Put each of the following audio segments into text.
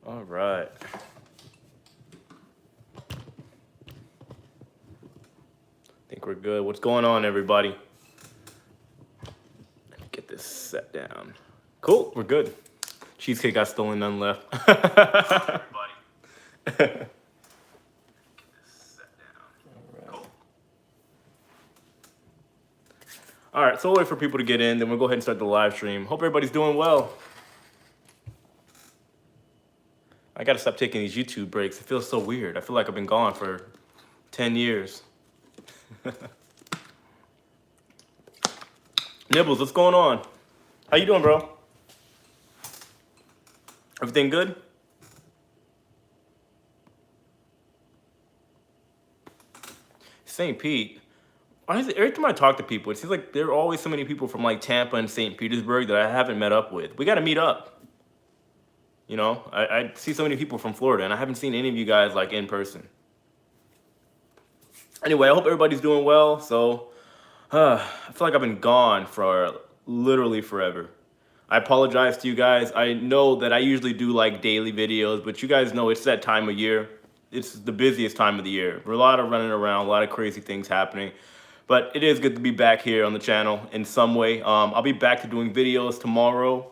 All right. I think we're good. What's going on, everybody? Let me get this set down. Cool, we're good. Cheesecake got stolen, none left. Everybody. All right, so we'll wait for people to get in, then we'll go ahead and start the live stream. Hope everybody's doing well. I gotta stop taking these YouTube breaks. It feels so weird. I feel like I've been gone for 10 years. Nibbles, what's going on? How you doing, bro? Everything good? St. Pete. Every time I talk to people, it seems like there are always so many people from like Tampa and St. Petersburg that I haven't met up with. We got to meet up. You know, I see so many people from Florida, and I haven't seen any of you guys like in person. Anyway, I hope everybody's doing well. So, I feel like I've been gone for literally forever. I apologize to you guys. I know that I usually do like daily videos, but you guys know it's that time of year. It's the busiest time of the year. We're a lot of running around, a lot of crazy things happening. But it is good to be back here on the channel in some way. I'll be back to doing videos tomorrow.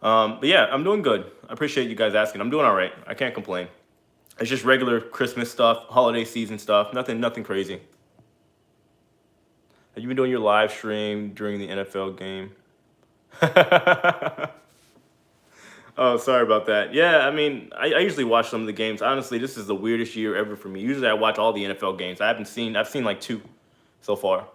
But yeah, I'm doing good. I appreciate you guys asking. I'm doing all right. I can't complain. It's just regular Christmas stuff, holiday season stuff. Nothing crazy. Have you been doing your live stream during the NFL game? Oh, sorry about that. Yeah, I mean, I usually watch some of the games. Honestly, this is the weirdest year ever for me. Usually I watch all the NFL games. I've seen like 2 so far.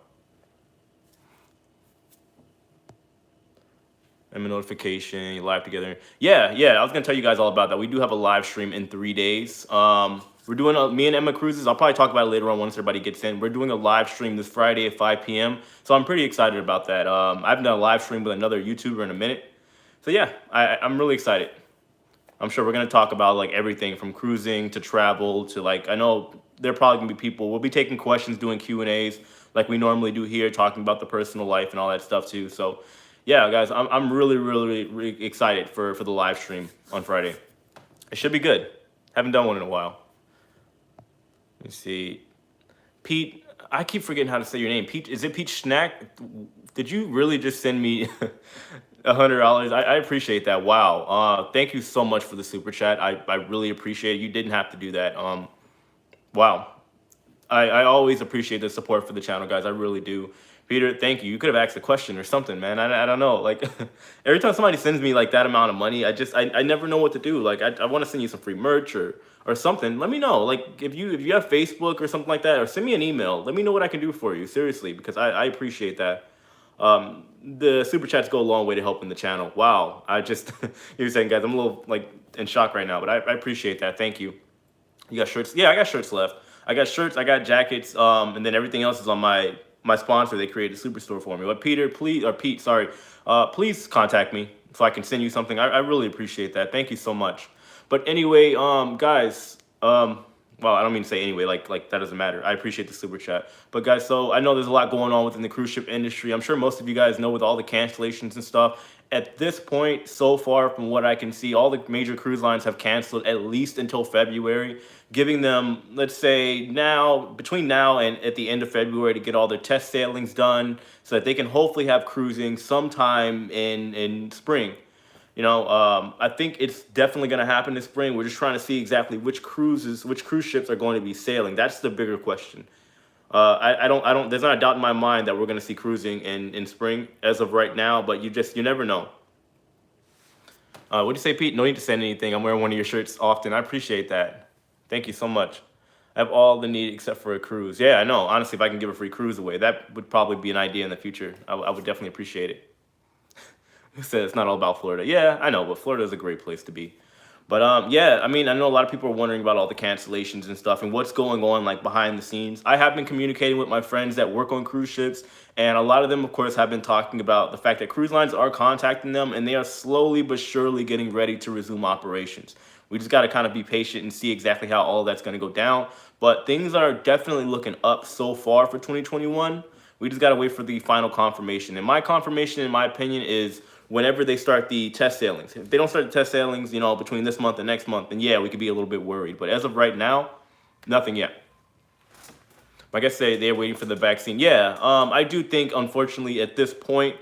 And a notification, you live together. Yeah, I was gonna tell you guys all about that. We do have a live stream in 3 days. We're doing me and Emma Cruises. I'll probably talk about it later on once everybody gets in. We're doing a live stream this Friday at 5 p.m. So I'm pretty excited about that. I haven't done a live stream with another YouTuber in a minute. So yeah, I'm really excited. I'm sure we're gonna talk about like everything from cruising to travel to like, I know there are probably gonna be people. We'll be taking questions, doing Q&As like we normally do here, talking about the personal life and all that stuff too. So yeah, guys, I'm really excited for the live stream on Friday. It should be good. Haven't done one in a while. Let me see. Pete, I keep forgetting how to say your name. Pete, is it Pete Schnack? Did you really just send me $100? I appreciate that. Wow. Thank you so much for the super chat. I really appreciate it. You didn't have to do that. Wow. I always appreciate the support for the channel, guys. I really do. Peter, thank you. You could have asked a question or something, man. I don't know. Like every time somebody sends me like that amount of money, I never know what to do. Like I want to send you some free merch or something. Let me know. Like if you have Facebook or something like that, or send me an email. Let me know what I can do for you. Seriously, because I appreciate that. The super chats go a long way to helping the channel. Wow. You're saying, guys, I'm a little like in shock right now, but I appreciate that. Thank you. You got shirts? Yeah, I got shirts left. I got shirts, I got jackets, and then everything else is on my sponsor. They created a superstore for me. But Peter, please, or Pete, sorry, please contact me so I can send you something. I really appreciate that. Thank you so much. But anyway, guys, well, I don't mean to say anyway, like that doesn't matter. I appreciate the super chat. But guys, so I know there's a lot going on within the cruise ship industry. I'm sure most of you guys know with all the cancellations and stuff. At this point, so far from what I can see, all the major cruise lines have canceled at least until February, giving them, let's say now, between now and at the end of February to get all their test sailings done so that they can hopefully have cruising sometime in spring. You know, I think it's definitely going to happen this spring. We're just trying to see exactly which cruise ships are going to be sailing. That's the bigger question. I don't. There's not a doubt in my mind that we're going to see cruising in spring as of right now. But you never know. What do you say, Pete? No need to send anything. I'm wearing one of your shirts often. I appreciate that. Thank you so much. I have all the need except for a cruise. Yeah, I know. Honestly, if I can give a free cruise away, that would probably be an idea in the future. I would definitely appreciate it. Who said it's not all about Florida? Yeah, I know, but Florida is a great place to be. But yeah, I mean, I know a lot of people are wondering about all the cancellations and stuff and what's going on like behind the scenes. I have been communicating with my friends that work on cruise ships, and a lot of them, of course, have been talking about the fact that cruise lines are contacting them and they are slowly but surely getting ready to resume operations. We just got to kind of be patient and see exactly how all that's going to go down. But things are definitely looking up so far for 2021. We just got to wait for the final confirmation. And my confirmation, in my opinion, is whenever they start the test sailings. If they don't start the test sailings, you know, between this month and next month, then yeah, we could be a little bit worried. But as of right now, nothing yet. I guess they're waiting for the vaccine. Yeah, I do think, unfortunately, at this point,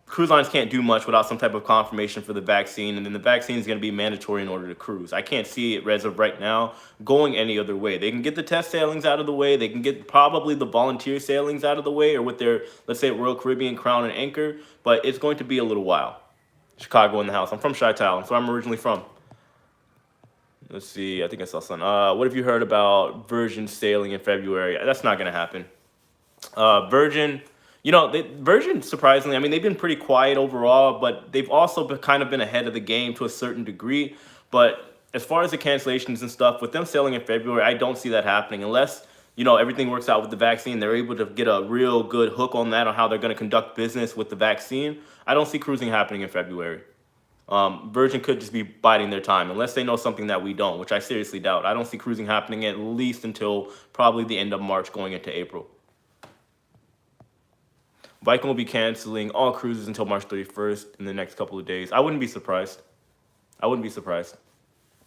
cruise lines can't do much without some type of confirmation for the vaccine, and then the vaccine is going to be mandatory in order to cruise. I can't see it as of right now going any other way. They can get the test sailings out of the way. They can get probably the volunteer sailings out of the way, or with their, let's say, Royal Caribbean, Crown, and Anchor, but it's going to be a little while. Chicago in the house. I'm from Chi-Town, so I'm originally from. Let's see. I think I saw something. What have you heard about Virgin sailing in February? That's not going to happen. Virgin, you know, Virgin, surprisingly, I mean, they've been pretty quiet overall, but they've also kind of been ahead of the game to a certain degree. But as far as the cancellations and stuff, with them sailing in February, I don't see that happening unless, you know, everything works out with the vaccine. They're able to get a real good hook on that, on how they're going to conduct business with the vaccine. I don't see cruising happening in February. Virgin could just be biding their time unless they know something that we don't, which I seriously doubt. I don't see cruising happening at least until probably the end of March going into April. Viking will be canceling all cruises until March 31st in the next couple of days. I wouldn't be surprised. I wouldn't be surprised.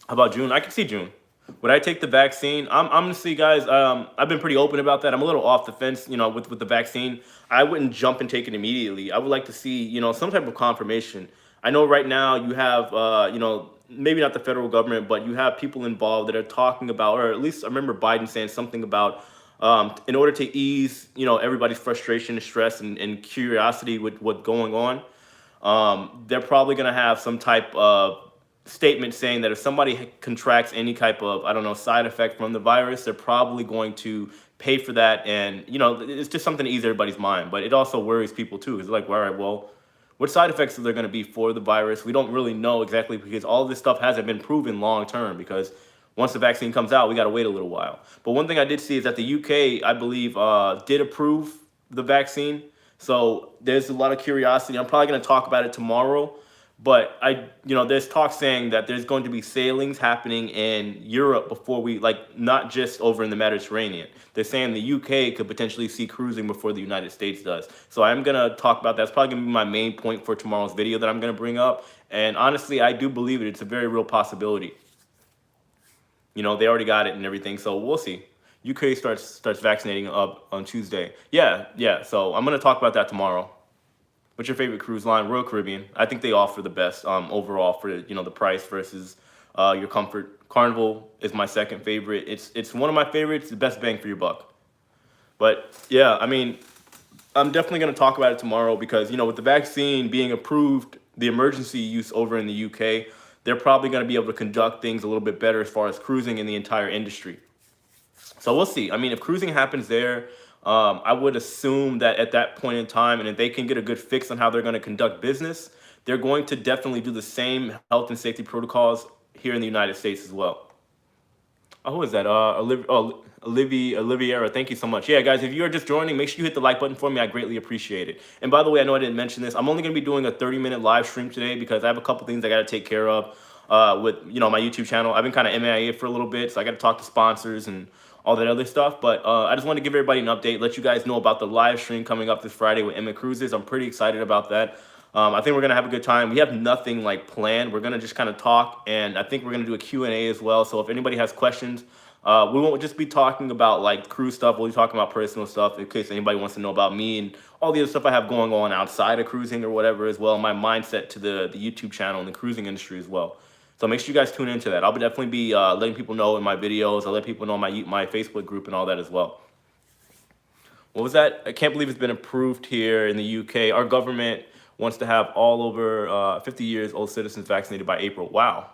How about June? I could see June. Would I take the vaccine? I'm honestly, guys, I've been pretty open about that. I'm a little off the fence, you know, with the vaccine. I wouldn't jump and take it immediately. I would like to see, you know, some type of confirmation. I know right now you have, you know, maybe not the federal government, but you have people involved that are talking about, or at least I remember Biden saying something about, in order to ease, you know, everybody's frustration and stress and curiosity with what's going on, they're probably going to have some type of statement saying that if somebody contracts any type of, I don't know, side effect from the virus, they're probably going to pay for that. And, you know, it's just something to ease everybody's mind. But it also worries people, too. It's like, well, all right, well, what side effects are there going to be for the virus? We don't really know exactly because all this stuff hasn't been proven long term, because once the vaccine comes out, we got to wait a little while. But one thing I did see is that the UK, I believe, did approve the vaccine. So there's a lot of curiosity. I'm probably going to talk about it tomorrow. But you know, there's talk saying that there's going to be sailings happening in Europe before we, like, not just over in the Mediterranean. They're saying the UK could potentially see cruising before the United States does. So I'm going to talk about that. That's probably going to be my main point for tomorrow's video that I'm going to bring up. And honestly, I do believe it. It's a very real possibility. You know, they already got it and everything, so we'll see. UK starts vaccinating up on Tuesday. Yeah. So I'm going to talk about that tomorrow. What's your favorite cruise line? Royal Caribbean. I think they offer the best overall for, you know, the price versus your comfort. Carnival is my second favorite. It's one of my favorites. The best bang for your buck. But yeah, I mean, I'm definitely going to talk about it tomorrow because, you know, with the vaccine being approved, the emergency use over in the UK, they're probably going to be able to conduct things a little bit better as far as cruising in the entire industry. So we'll see. I mean, if cruising happens there, I would assume that at that point in time, and if they can get a good fix on how they're going to conduct business, they're going to definitely do the same health and safety protocols here in the United States as well. Oh, who is that? Oliviera, thank you so much. Yeah, guys, if you are just joining, make sure you hit the like button for me. I greatly appreciate it. And by the way, I know I didn't mention this. I'm only going to be doing a 30-minute live stream today because I have a couple things I got to take care of with, you know, my YouTube channel. I've been kind of MIA for a little bit, so I got to talk to sponsors and all that other stuff. But I just want to give everybody an update, let you guys know about the live stream coming up this Friday with Emma Cruises. I'm pretty excited about that. I think we're going to have a good time. We have nothing like planned. We're going to just kind of talk, and I think we're going to do a Q&A as well. So if anybody has questions, we won't just be talking about like cruise stuff. We'll be talking about personal stuff in case anybody wants to know about me and all the other stuff I have going on outside of cruising or whatever as well. My mindset to the YouTube channel and the cruising industry as well. So make sure you guys tune into that. I'll definitely be letting people know in my videos. I'll let people know in my Facebook group and all that as well. What was that? I can't believe it's been approved here in the UK. Our government wants to have all over 50 years old citizens vaccinated by April. Wow.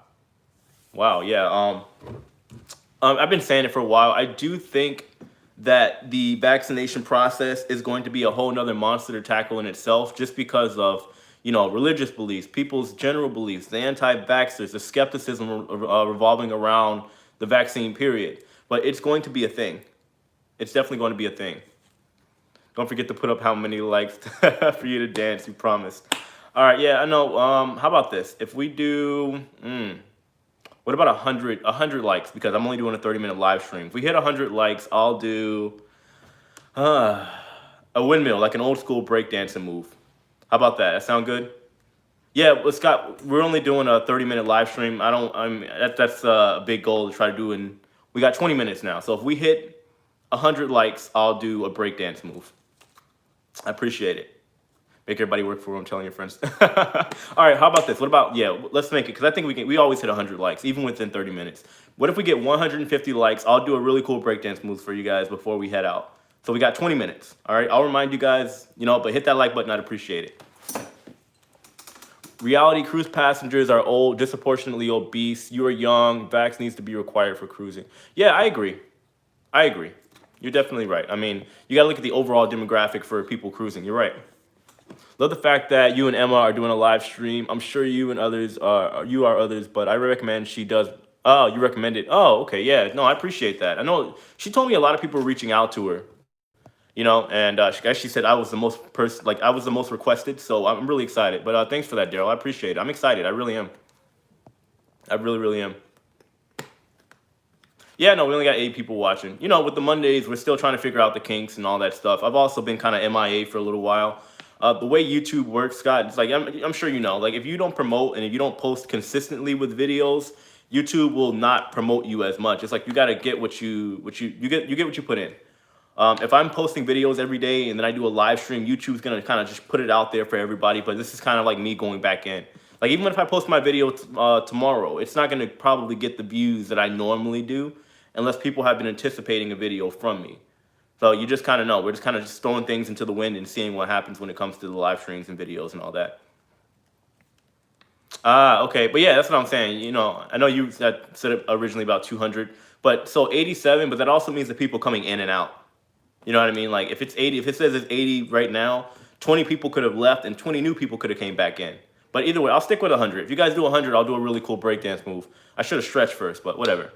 Yeah. I've been saying it for a while. I do think that the vaccination process is going to be a whole nother monster to tackle in itself, just because of, you know, religious beliefs, people's general beliefs, the anti-vaxxers, the skepticism revolving around the vaccine period. But it's going to be a thing. It's definitely going to be a thing. Don't forget to put up how many likes for you to dance, you promised. All right, yeah, I know. How about this? If we do, what about 100 likes? Because I'm only doing a 30-minute live stream. If we hit 100 likes, I'll do a windmill, like an old school breakdancing move. How about that? That sound good? Yeah, but Scott, we're only doing a 30-minute live stream. That's a big goal to try to do, and we got 20 minutes now. So if we hit 100 likes, I'll do a breakdance move. I appreciate it. Make everybody work for what I'm telling your friends. All right, how about this? What about, yeah, let's make it, because I think we always hit 100 likes, even within 30 minutes. What if we get 150 likes? I'll do a really cool breakdance move for you guys before we head out. So we got 20 minutes. All right, I'll remind you guys, but hit that like button. I'd appreciate it. Reality cruise passengers are old, disproportionately obese. You are young. Vax needs to be required for cruising. Yeah, I agree. I agree. You're definitely right. I mean, you got to look at the overall demographic for people cruising. You're right. Love the fact that you and Emma are doing a live stream. I'm sure you and others are others, but I recommend she does. Oh, you recommend it. Oh, okay. Yeah. No, I appreciate that. I know she told me a lot of people are reaching out to her, and she said I was the I was the most requested. So I'm really excited. But thanks for that, Daryl. I appreciate it. I'm excited. I really am. I really, really am. Yeah, no, we only got 8 people watching. With the Mondays, we're still trying to figure out the kinks and all that stuff. I've also been kind of MIA for a little while. The way YouTube works, Scott, it's like I'm sure you know. Like if you don't promote and if you don't post consistently with videos, YouTube will not promote you as much. It's like you got to get you get what you put in. If I'm posting videos every day and then I do a live stream, YouTube's gonna kind of just put it out there for everybody. But this is kind of like me going back in. Like even if I post my video tomorrow, it's not gonna probably get the views that I normally do, unless people have been anticipating a video from me. So you just kind of know. We're just kind of just throwing things into the wind and seeing what happens when it comes to the live streams and videos and all that. Ah, okay. But yeah, that's what I'm saying. I know you said it originally about 200, but so 87, but that also means the people coming in and out. You know what I mean? Like if it's 80, if it says it's 80 right now, 20 people could have left and 20 new people could have came back in. But either way, I'll stick with 100. If you guys do 100, I'll do a really cool breakdance move. I should have stretched first, but whatever.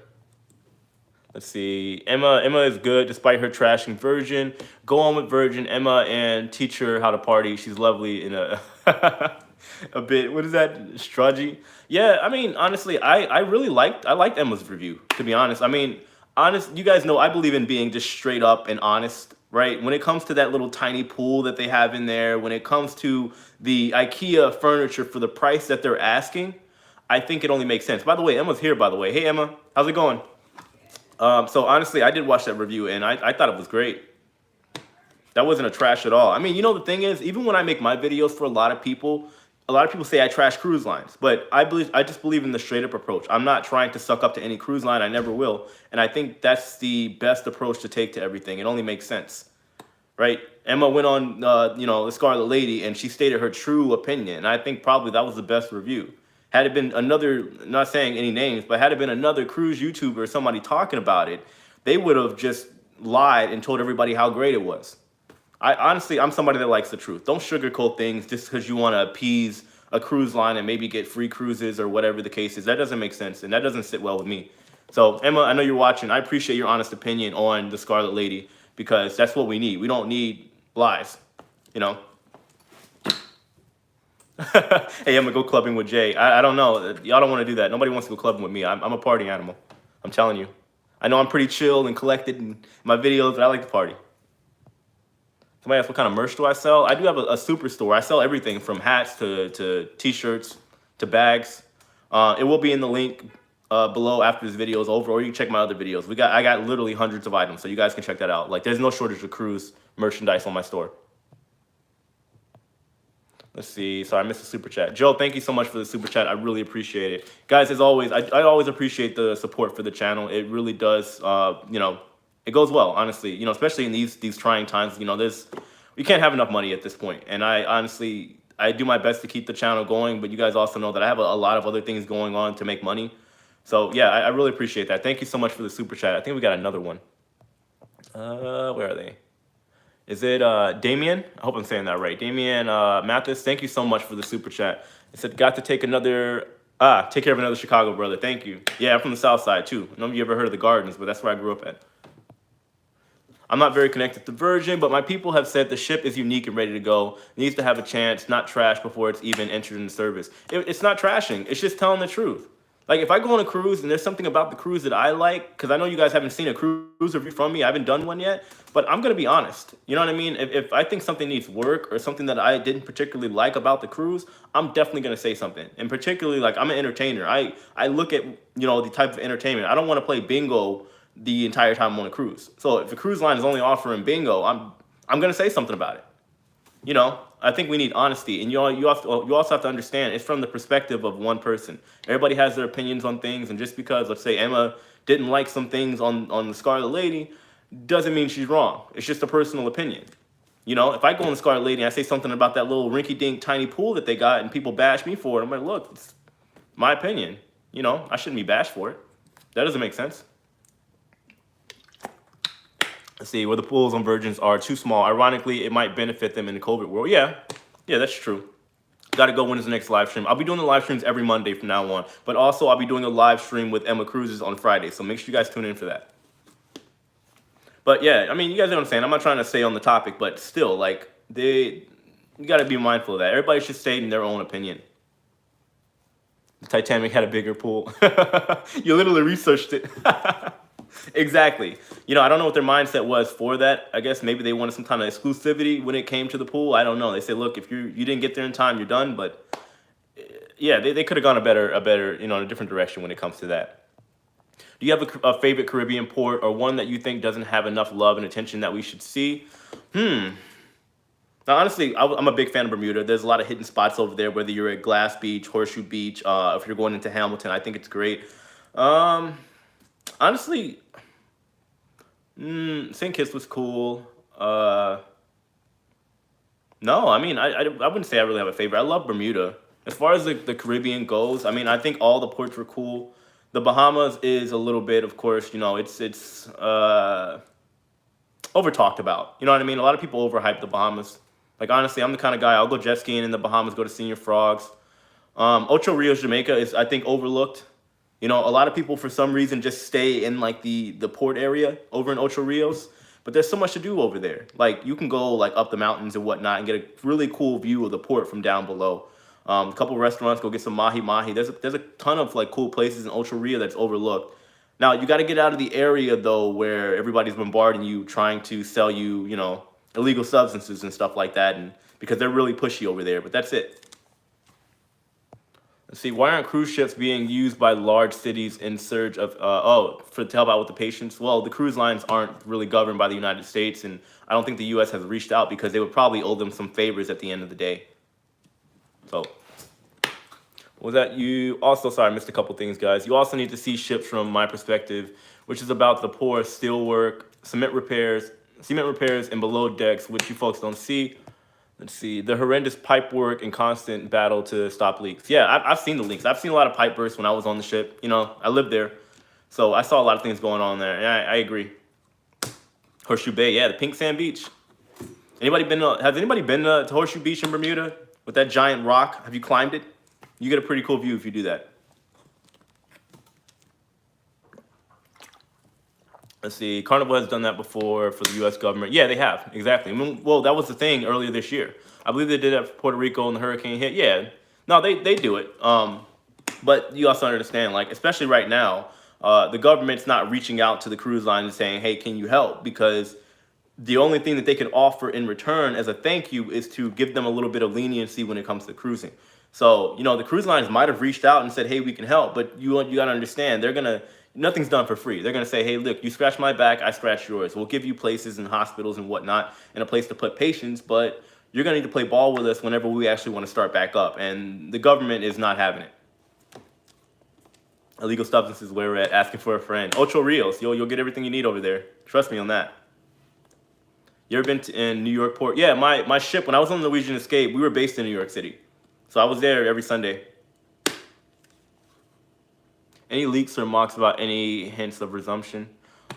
Let's see. Emma is good despite her trashing Virgin. Go on with Virgin, Emma, and teach her how to party. She's lovely in a a bit. What is that? Strudgy? Yeah, I mean, honestly, I really liked Emma's review, to be honest. I mean, you guys know I believe in being just straight up and honest, right? When it comes to that little tiny pool that they have in there, when it comes to the IKEA furniture for the price that they're asking, I think it only makes sense. By the way, Emma's here, by the way. Hey, Emma, how's it going? So honestly, I did watch that review and I thought it was great. That wasn't a trash at all. I mean, the thing is, even when I make my videos for a lot of people say I trash cruise lines, but I just believe in the straight up approach. I'm not trying to suck up to any cruise line. I never will. And I think that's the best approach to take to everything. It only makes sense, right? Emma went on, the Scarlet Lady, and she stated her true opinion. And I think probably that was the best review. Had it been another, not saying any names, but had it been another cruise YouTuber or somebody talking about it, they would have just lied and told everybody how great it was. I'm somebody that likes the truth. Don't sugarcoat things just because you want to appease a cruise line and maybe get free cruises or whatever the case is. That doesn't make sense, and that doesn't sit well with me. So, Emma, I know you're watching. I appreciate your honest opinion on the Scarlet Lady because that's what we need. We don't need lies, Hey, I'm gonna go clubbing with Jay. I don't know. Y'all don't want to do that. Nobody wants to go clubbing with me. I'm a party animal. I'm telling you. I know I'm pretty chill and collected in my videos, but I like to party. Somebody asked what kind of merch do I sell? I do have a superstore. I sell everything from hats to t-shirts to bags. It will be in the link below after this video is over, or you can check my other videos. I got literally hundreds of items, so you guys can check that out. Like, there's no shortage of cruise merchandise on my store. Let's see. Sorry, I missed the super chat. Joe, thank you so much for the super chat. I really appreciate it. Guys, as always, I always appreciate the support for the channel. It really does, it goes well, honestly, especially in these trying times. We can't have enough money at this point. And I do my best to keep the channel going, but you guys also know that I have a lot of other things going on to make money. So yeah, I really appreciate that. Thank you so much for the super chat. I think we got another one. Where are they? Is it Damien? I hope I'm saying that right. Damien Mathis, thank you so much for the super chat. It said, got to take care of another Chicago brother. Thank you. Yeah, I'm from the South Side too. I don't know if you ever heard of the Gardens, but that's where I grew up at. I'm not very connected to Virgin, but my people have said the ship is unique and ready to go. It needs to have a chance, not trash before it's even entered into service. It's not trashing. It's just telling the truth. Like if I go on a cruise and there's something about the cruise that I like, because I know you guys haven't seen a cruise review from me, I haven't done one yet, but I'm gonna be honest. You know what I mean? If I think something needs work or something that I didn't particularly like about the cruise, I'm definitely gonna say something. And particularly like I'm an entertainer. I look at the type of entertainment. I don't want to play bingo the entire time I'm on a cruise. So if the cruise line is only offering bingo, I'm gonna say something about it. I think we need honesty, and you also have to understand it's from the perspective of one person. Everybody has their opinions on things, and just because, let's say, Emma didn't like some things on the Scarlet Lady, doesn't mean she's wrong. It's just a personal opinion. If I go on the Scarlet Lady and I say something about that little rinky-dink tiny pool that they got, and people bash me for it, I'm like, look, it's my opinion. I shouldn't be bashed for it. That doesn't make sense. Let's see, where the pools on Virgins are too small. Ironically, it might benefit them in the COVID world. Yeah, that's true. Got to go. When is the next live stream? I'll be doing the live streams every Monday from now on. But also, I'll be doing a live stream with Emma Cruises on Friday. So make sure you guys tune in for that. But yeah, I mean, you guys know what I'm saying. I'm not trying to stay on the topic, but still, like, you got to be mindful of that. Everybody should stay in their own opinion. The Titanic had a bigger pool. You literally researched it. Exactly. I don't know what their mindset was for that. I guess maybe they wanted some kind of exclusivity when it came to the pool. I don't know. They said, look, if you didn't get there in time, you're done. But yeah, they could have gone a better, a different direction when it comes to that. Do you have a favorite Caribbean port or one that you think doesn't have enough love and attention that we should see? Now, honestly, I'm a big fan of Bermuda. There's a lot of hidden spots over there, whether you're at Glass Beach, Horseshoe Beach, if you're going into Hamilton, I think it's great. Honestly, St. Kitts was cool. No, I mean, I wouldn't say I really have a favorite. I love Bermuda. As far as the Caribbean goes, I mean, I think all the ports were cool. The Bahamas is a little bit, of course, it's over talked about. You know what I mean? A lot of people overhype the Bahamas. Like, honestly, I'm the kind of guy, I'll go jet skiing in the Bahamas, go to Senior Frogs. Ocho Rios, Jamaica is, I think, overlooked. A lot of people, for some reason, just stay in, like, the port area over in Ocho Rios. But there's so much to do over there. Like, you can go, like, up the mountains and whatnot and get a really cool view of the port from down below. A couple restaurants, go get some mahi-mahi. There's a ton of, like, cool places in Ocho Rio that's overlooked. Now, you got to get out of the area, though, where everybody's bombarding you, trying to sell you, illegal substances and stuff like that, and because they're really pushy over there. But that's it. Let's see, why aren't cruise ships being used by large cities in surge of, to help out with the patients? Well, the cruise lines aren't really governed by the United States, and I don't think the U.S. has reached out because they would probably owe them some favors at the end of the day. So, was that you? Also, sorry, I missed a couple things, guys. You also need to see ships from my perspective, which is about the poor steelwork, cement repairs, and below decks, which you folks don't see. Let's see, the horrendous pipe work and constant battle to stop leaks. Yeah, I've seen the leaks. I've seen a lot of pipe bursts when I was on the ship. I lived there. So I saw a lot of things going on there, and I agree. Horseshoe Bay, yeah, the pink sand beach. Has anybody been to Horseshoe Beach in Bermuda with that giant rock? Have you climbed it? You get a pretty cool view if you do that. Let's see, Carnival has done that before for the U.S. government. Yeah, they have, exactly. I mean, well, that was the thing earlier this year. I believe they did that for Puerto Rico and the hurricane hit. Yeah, no, they do it. But you also understand, like, especially right now, the government's not reaching out to the cruise line and saying, hey, can you help? Because the only thing that they can offer in return as a thank you is to give them a little bit of leniency when it comes to cruising. So, the cruise lines might have reached out and said, hey, we can help. But you got to understand, nothing's done for free. They're going to say, hey, look, you scratch my back, I scratch yours. We'll give you places and hospitals and whatnot and a place to put patients, but you're going to need to play ball with us whenever we actually want to start back up. And the government is not having it. Illegal substances where we're at, asking for a friend. Ocho Rios, you'll get everything you need over there. Trust me on that. You ever been in New York Port? Yeah, my ship, when I was on the Norwegian Escape, we were based in New York City. So I was there every Sunday. Any leaks or mocks about any hints of resumption?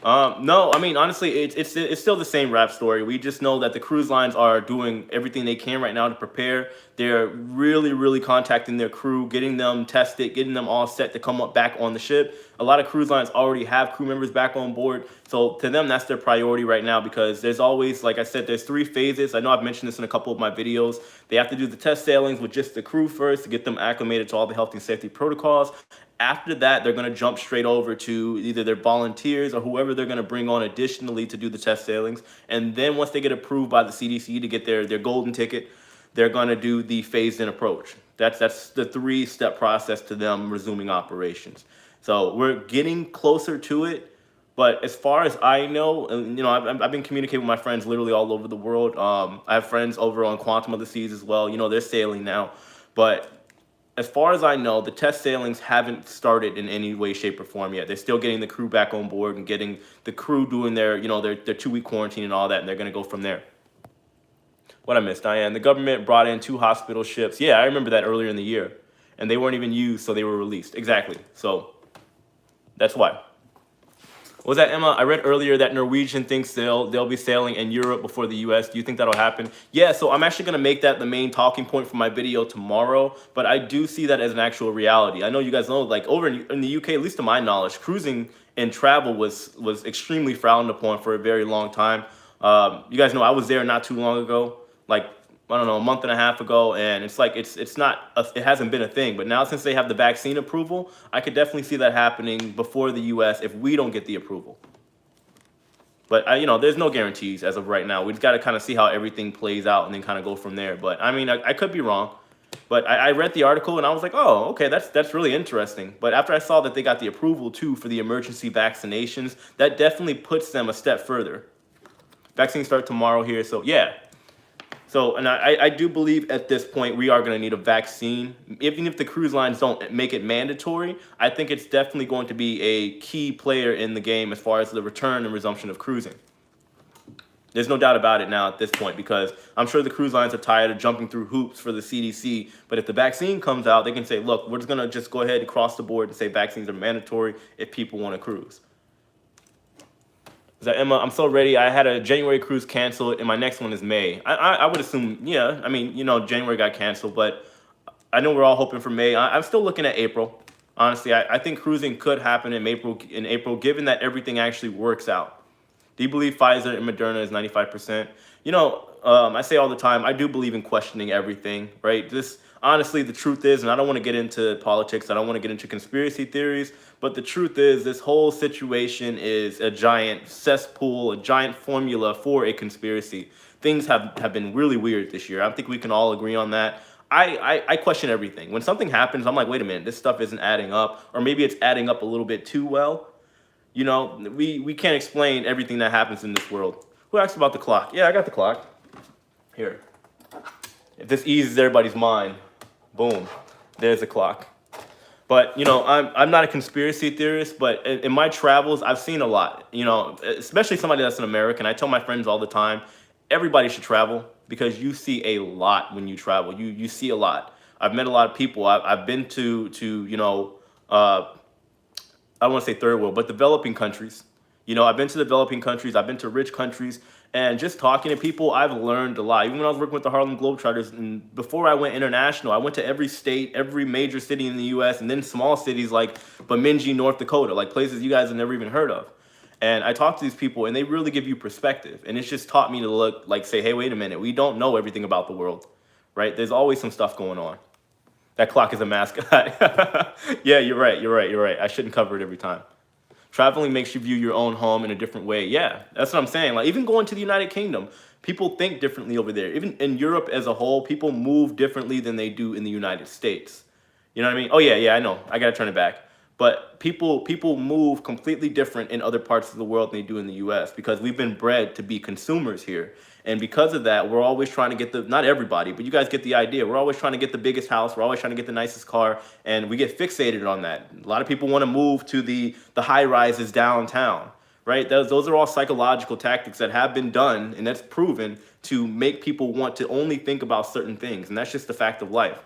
No, I mean, honestly, it's still the same rap story. We just know that the cruise lines are doing everything they can right now to prepare. They're really, really contacting their crew, getting them tested, getting them all set to come up back on the ship. A lot of cruise lines already have crew members back on board. So to them, that's their priority right now because there's always, like I said, there's 3 phases. I know I've mentioned this in a couple of my videos. They have to do the test sailings with just the crew first to get them acclimated to all the health and safety protocols. After that, they're going to jump straight over to either their volunteers or whoever they're going to bring on additionally to do the test sailings. And then once they get approved by the CDC to get their golden ticket, they're going to do the phased-in approach. That's the 3-step process to them resuming operations. So we're getting closer to it. But as far as I know, and I've been communicating with my friends literally all over the world. I have friends over on Quantum of the Seas as well. They're sailing now. But as far as I know, the test sailings haven't started in any way, shape, or form yet. They're still getting the crew back on board and getting the crew doing their 2-week quarantine and all that, and they're going to go from there. What I missed, Diane. The government brought in 2 hospital ships. Yeah, I remember that earlier in the year. And they weren't even used, so they were released. Exactly. So that's why. What was that, Emma? I read earlier that Norwegian thinks they'll be sailing in Europe before the US. Do you think that'll happen? Yeah, so I'm actually going to make that the main talking point for my video tomorrow, but I do see that as an actual reality. I know you guys know, like over in the UK, at least to my knowledge, cruising and travel was extremely frowned upon for a very long time. You guys know I was there not too long ago, like I don't know, a month and a half ago, and it's like it hasn't been a thing. But now since they have the vaccine approval, I could definitely see that happening before the US if we don't get the approval. But there's no guarantees as of right now. We just got to kind of see how everything plays out and then kind of go from there. But I mean, I could be wrong. But I read the article and I was like, oh, okay, that's really interesting. But after I saw that they got the approval too for the emergency vaccinations, that definitely puts them a step further. Vaccines start tomorrow here, so yeah. So, and I do believe at this point we are going to need a vaccine. Even if the cruise lines don't make it mandatory, I think it's definitely going to be a key player in the game as far as the return and resumption of cruising. There's no doubt about it now at this point, because I'm sure the cruise lines are tired of jumping through hoops for the CDC. But if the vaccine comes out, they can say, look, we're just going to just go ahead across the board and say vaccines are mandatory if people want to cruise. Is that Emma? I'm so ready. I had a January cruise canceled, and my next one is May. I would assume, yeah. I mean, January got canceled, but I know we're all hoping for May. I'm still looking at April. Honestly, I think cruising could happen in April, given that everything actually works out. Do you believe Pfizer and Moderna is 95%? I say all the time, I do believe in questioning everything, right? Honestly, the truth is, and I don't want to get into politics, I don't want to get into conspiracy theories, but the truth is this whole situation is a giant cesspool, a giant formula for a conspiracy. Things have been really weird this year. I think we can all agree on that. I question everything. When something happens, I'm like, wait a minute, this stuff isn't adding up, or maybe it's adding up a little bit too well. We can't explain everything that happens in this world. Who asked about the clock? Yeah, I got the clock. Here. If this eases everybody's mind, boom, there's the clock. But, I'm not a conspiracy theorist, but in my travels, I've seen a lot, especially somebody that's an American. I tell my friends all the time, everybody should travel because you see a lot when you travel. You see a lot. I've met a lot of people. I've been to I don't want to say third world, but developing countries. I've been to developing countries. I've been to rich countries. And just talking to people, I've learned a lot. Even when I was working with the Harlem Globetrotters, and before I went international, I went to every state, every major city in the U.S., and then small cities like Bemidji, North Dakota, like places you guys have never even heard of. And I talk to these people, and they really give you perspective. And it's just taught me to say, hey, wait a minute. We don't know everything about the world, right? There's always some stuff going on. That clock is a mascot. Yeah, you're right. I shouldn't cover it every time. Traveling makes you view your own home in a different way. Yeah, that's what I'm saying. Like even going to the United Kingdom, people think differently over there. Even in Europe as a whole, people move differently than they do in the United States. You know what I mean? Oh yeah, I know. I gotta turn it back. But people move completely different in other parts of the world than they do in the US because we've been bred to be consumers here. And because of that, we're always trying to get not everybody, but you guys get the idea. We're always trying to get the biggest house. We're always trying to get the nicest car. And we get fixated on that. A lot of people want to move to the high rises downtown, right? Those are all psychological tactics that have been done, and that's proven to make people want to only think about certain things. And that's just the fact of life.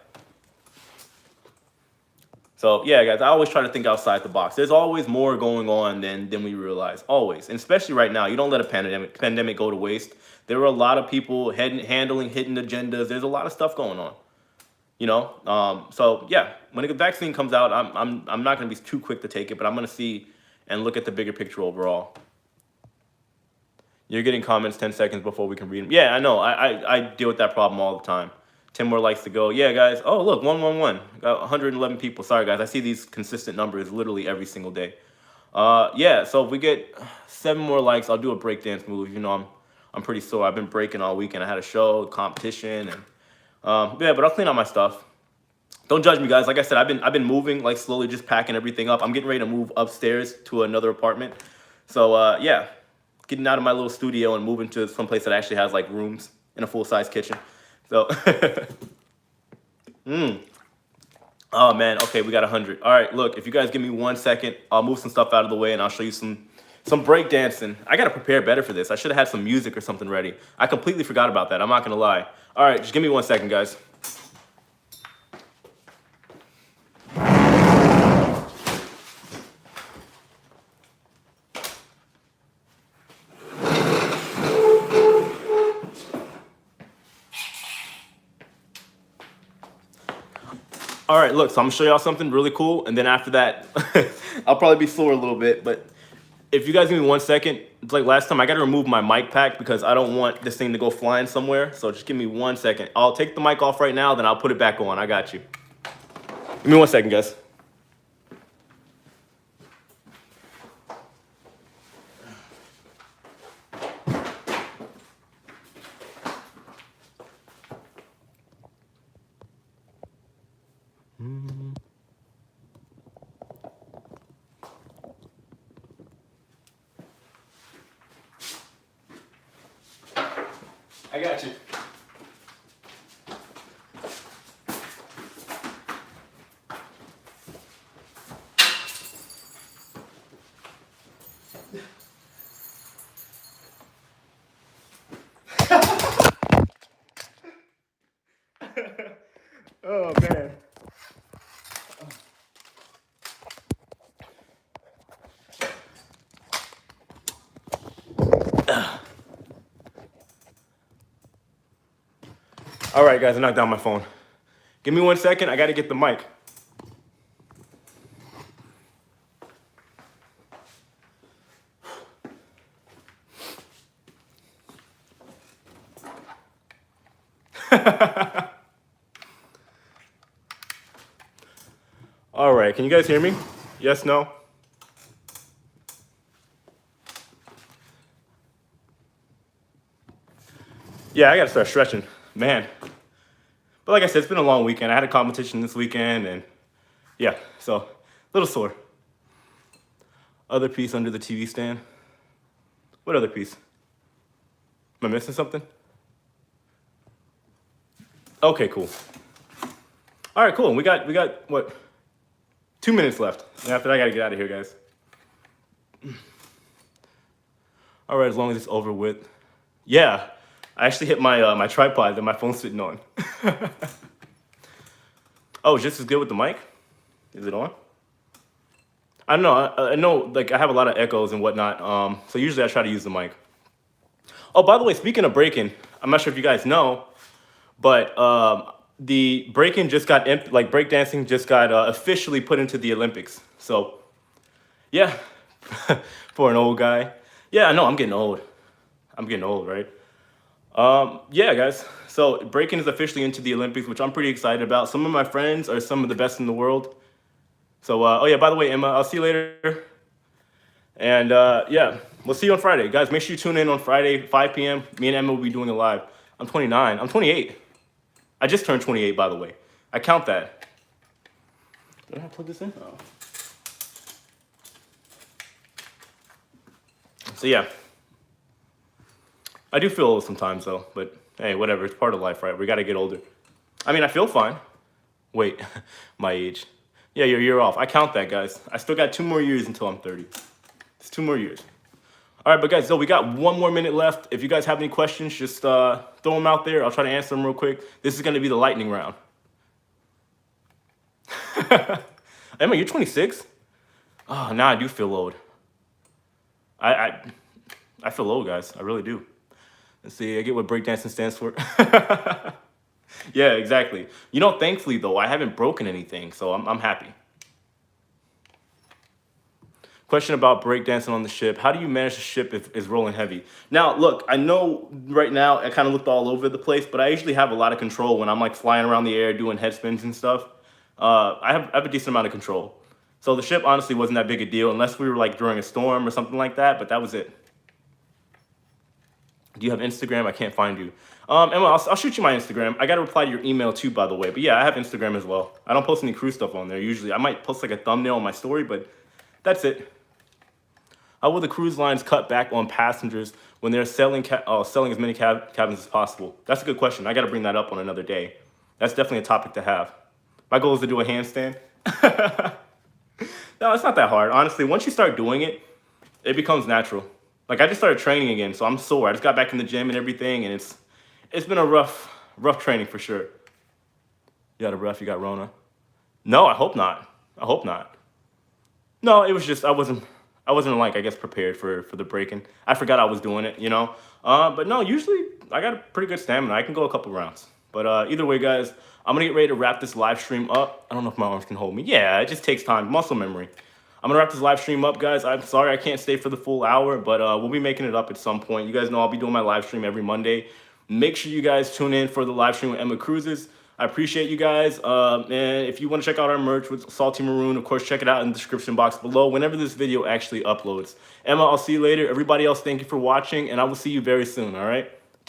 So yeah, guys, I always try to think outside the box. There's always more going on than we realize, always. And especially right now, you don't let a pandemic go to waste. There were a lot of people handling hidden agendas. There's a lot of stuff going on, So yeah, when the vaccine comes out, I'm not going to be too quick to take it, but I'm going to see and look at the bigger picture overall. You're getting comments 10 seconds before we can read them. Yeah, I know. I deal with that problem all the time. 10 more likes to go. Yeah, guys. Oh, look, 111. Got 111 people. Sorry, guys. I see these consistent numbers literally every single day. Yeah. So if we get 7 more likes, I'll do a breakdance move. You know, I'm pretty sore. I've been breaking all weekend. I had a show, competition, and yeah. But I'll clean out my stuff. Don't judge me, guys. Like I said, I've been moving, like slowly, just packing everything up. I'm getting ready to move upstairs to another apartment. So yeah, getting out of my little studio and moving to some place that actually has like rooms and a full size kitchen. So, oh man, okay, we got 100. All right, look, if you guys give me 1 second, I'll move some stuff out of the way and I'll show you some break dancing. I gotta prepare better for this. I should have had some music or something ready. I completely forgot about that. I'm not gonna lie. All right, just give me 1 second, guys. All right, look, so I'm gonna show y'all something really cool, and then after that, I'll probably be sore a little bit, but if you guys give me 1 second, it's like last time, I gotta remove my mic pack because I don't want this thing to go flying somewhere, so just give me 1 second. I'll take the mic off right now, then I'll put it back on. I got you. Give me 1 second, guys. I got you. Oh man. All right, guys, I knocked down my phone. Give me 1 second. I got to get the mic. All right, can you guys hear me? Yes, no? Yeah, I got to start stretching. Man. But like I said, it's been a long weekend. I had a competition this weekend, and yeah, so a little sore. Other piece under the TV stand. What other piece? Am I missing something? Okay, cool. All right, cool. And we got what? 2 minutes left. And after that, I gotta get out of here, guys. All right, as long as it's over with. Yeah, I actually hit my my tripod that my phone's sitting on. Oh, it's just as good with the mic? Is it on? I don't know. I know, like, I have a lot of echoes and whatnot. So usually I try to use the mic. Oh, by the way, speaking of breaking, I'm not sure if you guys know, but the breaking just got like breakdancing just got officially put into the Olympics. So, yeah, for an old guy. Yeah, I know. I'm getting old. I'm getting old, right? Yeah, guys. So breaking is officially into the Olympics, which I'm pretty excited about. Some of my friends are some of the best in the world. So, oh yeah, by the way, Emma, I'll see you later. And yeah, we'll see you on Friday. Guys, make sure you tune in on Friday, 5 p.m. Me and Emma will be doing it live. I'm 29. I'm 28. I just turned 28, by the way. I count that. Did I plug this in? Oh. So yeah. I do feel old sometimes, though. But hey, whatever. It's part of life, right? We got to get older. I mean, I feel fine. Wait, my age. Yeah, you're a year off. I count that, guys. I still got 2 more years until I'm 30. It's 2 more years. All right, but guys, so we got 1 more minute left. If you guys have any questions, just throw them out there. I'll try to answer them real quick. This is going to be the lightning round. Emma, you're 26? Oh, now I do feel old. I feel old, guys. I really do. Let's see. I get what breakdancing stands for. Yeah, exactly. You know, thankfully, though, I haven't broken anything, so I'm happy. Question about breakdancing on the ship. How do you manage the ship if it's rolling heavy? Now, look, I know right now I kind of looked all over the place, but I usually have a lot of control when I'm like flying around the air doing head spins and stuff. I have a decent amount of control. So the ship honestly wasn't that big a deal unless we were like during a storm or something like that, but that was it. Do you have Instagram? I can't find you. Emma, I'll shoot you my Instagram. I got to reply to your email too, by the way. But yeah, I have Instagram as well. I don't post any crew stuff on there usually. I might post like a thumbnail on my story, but that's it. How will the cruise lines cut back on passengers when they're selling as many cabins as possible? That's a good question. I got to bring that up on another day. That's definitely a topic to have. My goal is to do a handstand. No, it's not that hard. Honestly, once you start doing it, it becomes natural. Like I just started training again, so I'm sore. I just got back in the gym and everything, and it's been a rough training for sure. You got a ref? You got Rona? No, I hope not. I hope not. No, it was just I wasn't like I guess prepared for the breaking. I forgot I was doing it, you know. But no, usually I got a pretty good stamina. I can go a couple rounds. But either way, guys, I'm gonna get ready to wrap this live stream up. I don't know if my arms can hold me. Yeah, it just takes time, muscle memory. I'm gonna wrap this live stream up, guys. I'm sorry I can't stay for the full hour, but we'll be making it up at some point. You guys know I'll be doing my live stream every Monday. Make sure you guys tune in for the live stream with Emma Cruises. I appreciate you guys. And if you want to check out our merch with Salty Maroon, of course, check it out in the description box below whenever this video actually uploads. Emma, I'll see you later. Everybody else, thank you for watching, and I will see you very soon, all right?